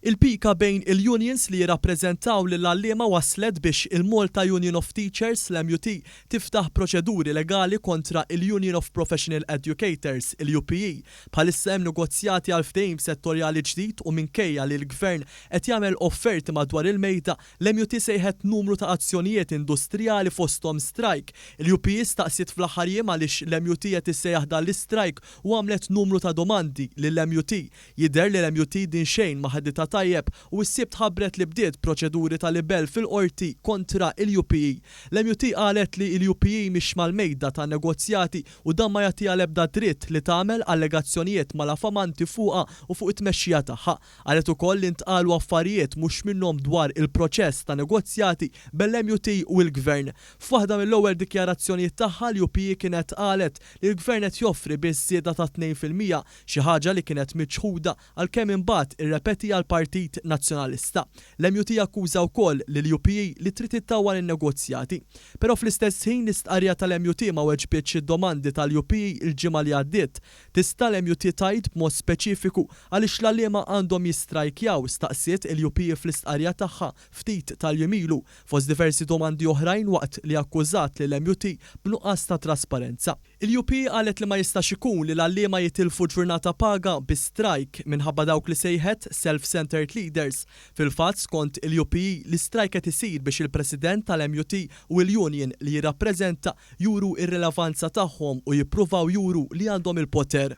Il-pika bejn il-unions li jirrappreżentaw lill-għalliema waslet biex il-Malta Union of Teachers l-MUT tiftaħ proċeduri legali kontra il-Union of Professional Educators il-UPE bħalissa hemm negozjati għal ftehim settorjali ġdid u minkejja li l-Gvern qed jagħmel offerti madwar il-mejda l-MUT sejħet numru ta' azzjonijiet industrijali fosthom strajk. Il-UPE staqsiet fl-aħħar jiem għaliex l-MUT qed issejjaħ dan l-istrajk u għamlet numru ta' domandi lill-MUT. Jidher li l-MUT din xejn ma ħaddita tajjeb u s-sibt ħabbret li bdiet proċeduri ta' libel fil-qorti kontra il-UPE. L-MUT qalet li il-UPE mhix mal-mejda ta' negozjati u dan ma jagħtiha l-ebda dritt li tagħmel allegazzjonijiet mal-affamanti fuqha u fuq it-tmexxija tagħha. Qalet ukoll li ntqalu affarijiet mhux minnhom dwar il-proċess ta' negozjati bell-MUT u l-Gvern. F'waħda mill-ewwel dikjarazzjonijiet tagħha l-UPE kienet qalet li l-Gvern qed joffri biss żieda ta' 2% xi ħaġa li kienet miċħuda għalkemm imbagħad irrepeti għall-Partit Nazzjonalista. L-MUT jakkuża wkoll lill-UPE li trid ittawwal in-negozjati. Però fl-istess ħin l-istqarrija tal-MUT ma weġbitx id-domandi tal-UPE il-ġimgħa li għaddiet. Tista' l-MUT tgħid b'mod speċifiku għaliex l-għalliema għandhom jistrajkjaw staqsiet il-UPE fl-istqarrija tagħha ftit tal-jiem ilu fost diversi domandi oħrajn waqt li akkużat lill MUT b'nuqqas ta' trasparenza. Il-UPE qalet li ma jistax ikun li l-għalliema jitilfu ġurnata paga bi strajk minħabba dawk li sejħet self-centered leaders. Fil-fatt skont il-UPE l-istrajk qed isir biex il-President tal-MUT u l-Union li jirrappreżenta juru ir-rilevanza tagħhom u jippruvaw juru li għandhom il-poter.